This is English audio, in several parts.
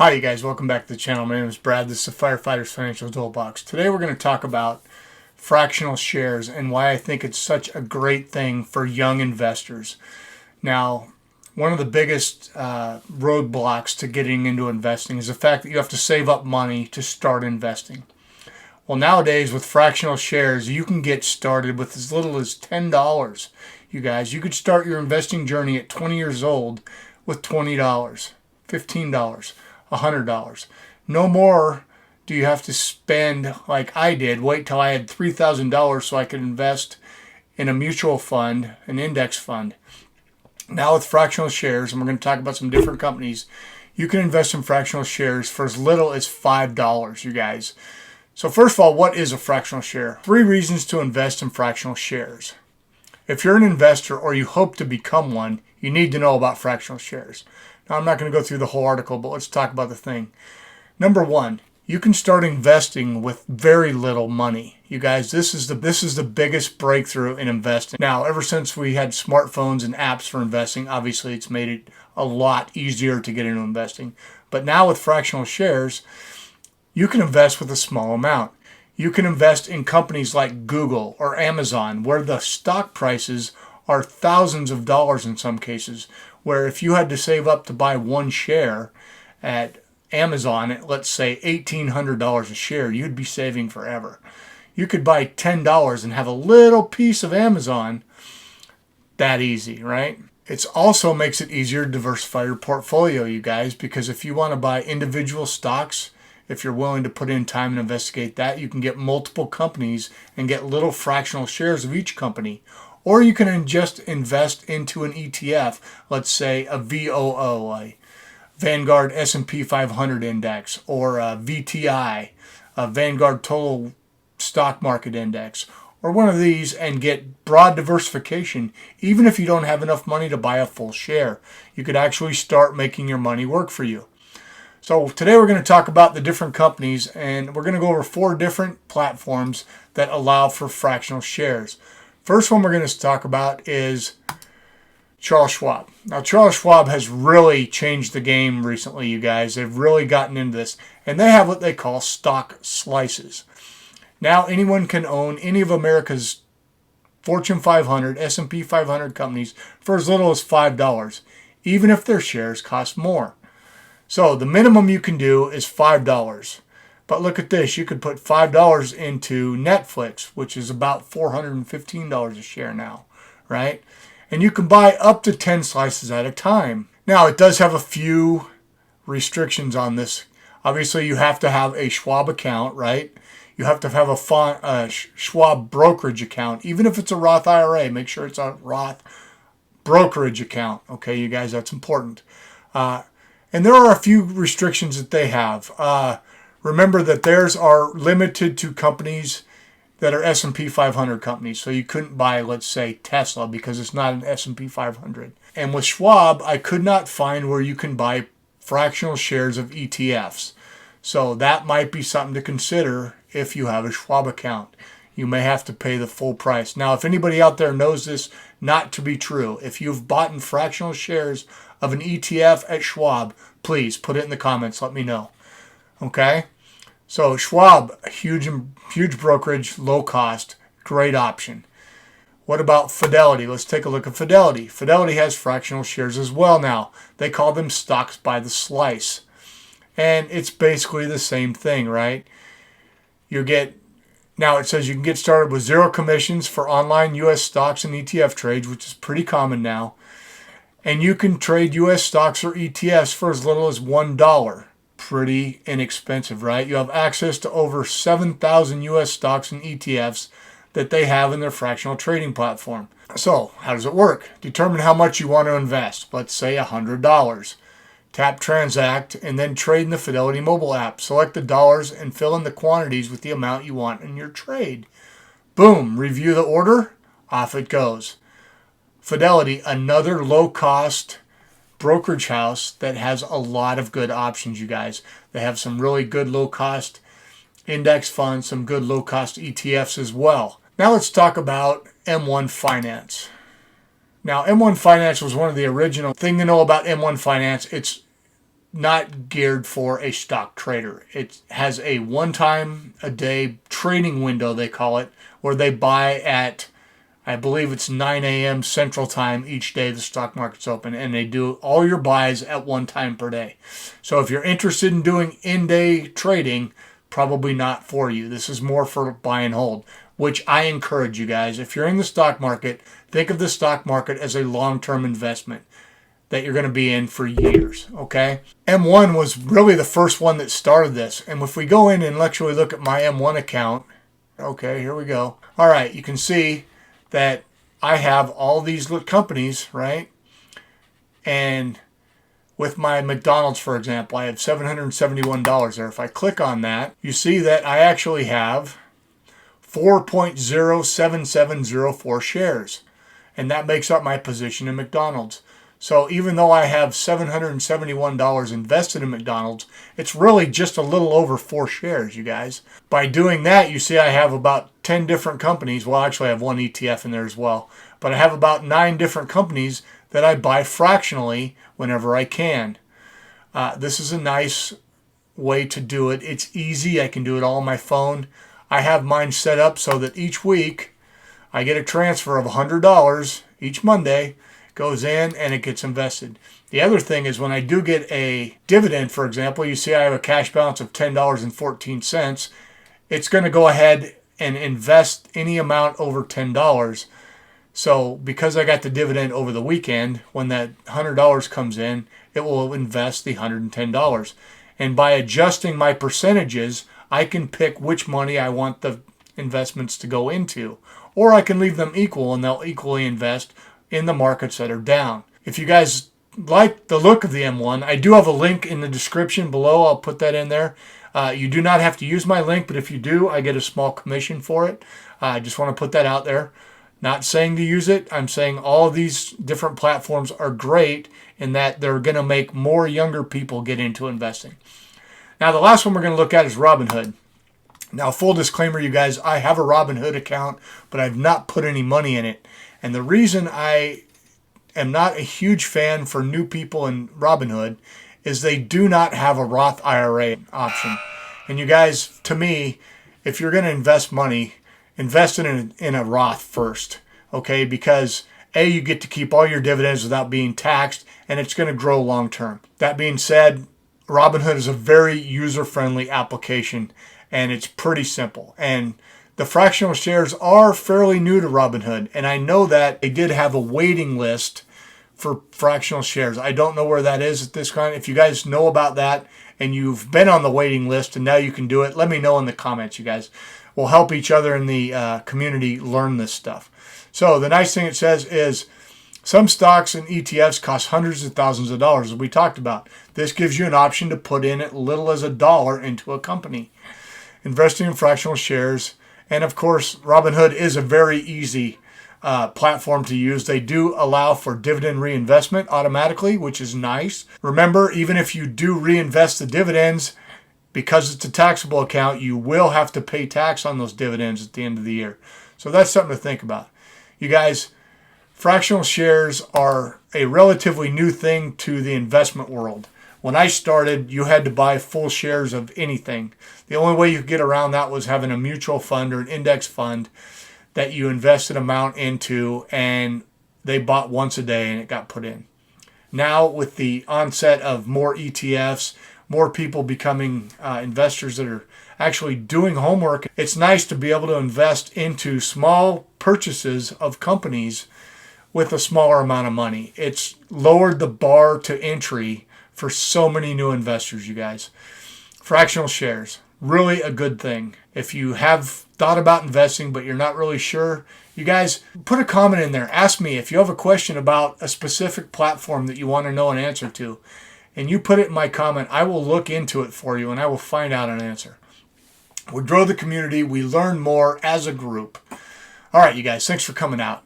Hi, you guys. Welcome back to the channel. My name is Brad. This is the Firefighter's Financial Toolbox. Today we're going to talk about fractional shares and why I think it's such a great thing for young investors. Now, one of the biggest roadblocks to getting into investing is the fact that you have to save up money to start investing. Well, nowadays with fractional shares, you can get started with as little as $10. You guys, you could start your investing journey at 20 years old with $20, $15. $100. No more do you have to spend like I did, wait till I had $3,000 so I could invest in a mutual fund, an index fund. Now with fractional shares, and we're going to talk about some different companies, you can invest in fractional shares for as little as $5, you guys. So first of all, what is a fractional share? 3 reasons to invest in fractional shares. If you're an investor or you hope to become one, you need to know about fractional shares. Now, I'm not going to go through the whole article, but let's talk about the thing. Number 1, you can start investing with very little money. You guys, this is the biggest breakthrough in investing. Now, ever since we had smartphones and apps for investing, obviously it's made it a lot easier to get into investing. But now with fractional shares, you can invest with a small amount. You can invest in companies like Google or Amazon, where the stock prices are thousands of dollars in some cases, where if you had to save up to buy one share at Amazon at, let's say, $1,800 a share, you'd be saving forever. You could buy $10 and have a little piece of Amazon that easy, right? It also makes it easier to diversify your portfolio, you guys, because if you want to buy individual stocks, if you're willing to put in time and investigate that, you can get multiple companies and get little fractional shares of each company. Or you can just invest into an ETF, let's say a VOO, a Vanguard S&P 500 index, or a VTI, a Vanguard Total Stock Market Index, or one of these, and get broad diversification. Even if you don't have enough money to buy a full share, you could actually start making your money work for you. So today we're going to talk about the different companies, and we're going to go over 4 different platforms that allow for fractional shares. First one we're going to talk about is Charles Schwab. Now, Charles Schwab has really changed the game recently, you guys. They've really gotten into this, and they have what they call stock slices. Now, anyone can own any of America's Fortune 500, S&P 500 companies for as little as $5, even if their shares cost more. So the minimum you can do is $5. But look at this, you could put $5 into Netflix, which is about $415 a share now, right? And you can buy up to 10 slices at a time. Now, it does have a few restrictions on this. Obviously, you have to have a Schwab account, right? You have to have a Schwab brokerage account. Even if it's a Roth IRA, make sure it's a Roth brokerage account. Okay, you guys, that's important. And there are a few restrictions that they have. Remember that theirs are limited to companies that are S&P 500 companies. So you couldn't buy, let's say, Tesla because it's not an S&P 500. And with Schwab, I could not find where you can buy fractional shares of ETFs. So that might be something to consider if you have a Schwab account. You may have to pay the full price. Now, if anybody out there knows this not to be true, if you've bought in fractional shares of an ETF at Schwab, please put it in the comments. Let me know. Okay? So Schwab, huge brokerage, low cost, great option. What about Fidelity? Let's take a look at Fidelity. Fidelity has fractional shares as well now. They call them stocks by the slice. And it's basically the same thing, right? Now it says you can get started with 0 commissions for online U.S. stocks and ETF trades, which is pretty common now. And you can trade U.S. stocks or ETFs for as little as $1. Pretty inexpensive, right? You have access to over 7,000 U.S. stocks and ETFs that they have in their fractional trading platform. So, how does it work? Determine how much you want to invest. Let's say $100. Tap Transact and then trade in the Fidelity mobile app. Select the dollars and fill in the quantities with the amount you want in your trade. Boom, review the order, off it goes. Fidelity, another low-cost brokerage house that has a lot of good options, you guys. They have some really good low-cost index funds, some good low-cost ETFs as well. Now let's talk about M1 Finance. Now, M1 Finance was one of the original thing to know about M1 Finance. It's not geared for a stock trader. It has a one-time a day trading window, they call it, where they buy at, I believe it's 9 a.m. Central Time each day the stock market's open, and they do all your buys at one time per day. So if you're interested in doing in-day trading, probably not for you. This is more for buy and hold, which I encourage you guys. If you're in the stock market, think of the stock market as a long-term investment that you're going to be in for years, okay? M1 was really the first one that started this. And if we go in and actually look at my M1 account, okay, here we go. All right, you can see that I have all these little companies, right? And with my McDonald's, for example, I have $771 there. If I click on that, you see that I actually have 4.07704 shares. And that makes up my position in McDonald's. So even though I have $771 invested in McDonald's, it's really just a little over 4 shares, you guys. By doing that, you see I have about 10 different companies. Well, actually I have one ETF in there as well. But I have about 9 different companies that I buy fractionally whenever I can. This is a nice way to do it. It's easy. I can do it all on my phone. I have mine set up so that each week I get a transfer of $100 each Monday, goes in and it gets invested. The other thing is when I do get a dividend, for example, you see I have a cash balance of $10.14. It's going to go ahead and invest any amount over $10. So because I got the dividend over the weekend, when that $100 comes in, it will invest the $110. And by adjusting my percentages, I can pick which money I want the investments to go into. Or I can leave them equal and they'll equally invest in the markets that are down. If you guys like the look of the M1, I do have a link in the description below. I'll put that in there. You do not have to use my link, but if you do, I get a small commission for it. I just want to put that out there. Not saying to use it. I'm saying all of these different platforms are great in that they're going to make more younger people get into investing. Now, the last one we're going to look at is Robinhood. Now, full disclaimer, you guys, I have a Robinhood account, but I've not put any money in it. And the reason I am not a huge fan for new people in Robinhood is they do not have a Roth IRA option. And you guys, to me, if you're going to invest money, invest in a Roth first, okay? Because A, you get to keep all your dividends without being taxed, and it's going to grow long term. That being said, Robinhood is a very user-friendly application, and it's pretty simple. And the fractional shares are fairly new to Robinhood, and I know that they did have a waiting list for fractional shares. I don't know where that is at this time. If you guys know about that and you've been on the waiting list and now you can do it, let me know in the comments, you guys. We'll help each other in the community learn this stuff. So the nice thing it says is some stocks and ETFs cost hundreds of thousands of dollars, as we talked about. This gives you an option to put in as little as $1 into a company. Investing in fractional shares. And of course, Robinhood is a very easy platform to use. They do allow for dividend reinvestment automatically, which is nice. Remember, even if you do reinvest the dividends, because it's a taxable account, you will have to pay tax on those dividends at the end of the year. So that's something to think about. You guys, fractional shares are a relatively new thing to the investment world. When I started, you had to buy full shares of anything. The only way you could get around that was having a mutual fund or an index fund that you invest an amount into and they bought once a day and it got put in. Now, with the onset of more ETFs, more people becoming investors that are actually doing homework, it's nice to be able to invest into small purchases of companies with a smaller amount of money. It's lowered the bar to entry for so many new investors, you guys. Fractional shares, really a good thing. If you have thought about investing but you're not really sure, you guys put a comment in there. Ask me if you have a question about a specific platform that you want to know an answer to. And you put it in my comment, I will look into it for you and I will find out an answer. We grow the community. We learn more as a group. All right, you guys, thanks for coming out.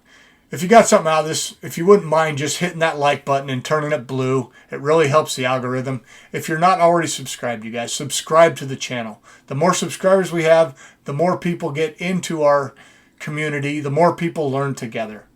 If you got something out of this, if you wouldn't mind just hitting that like button and turning it blue, it really helps the algorithm. If you're not already subscribed, you guys, subscribe to the channel. The more subscribers we have, the more people get into our community, the more people learn together.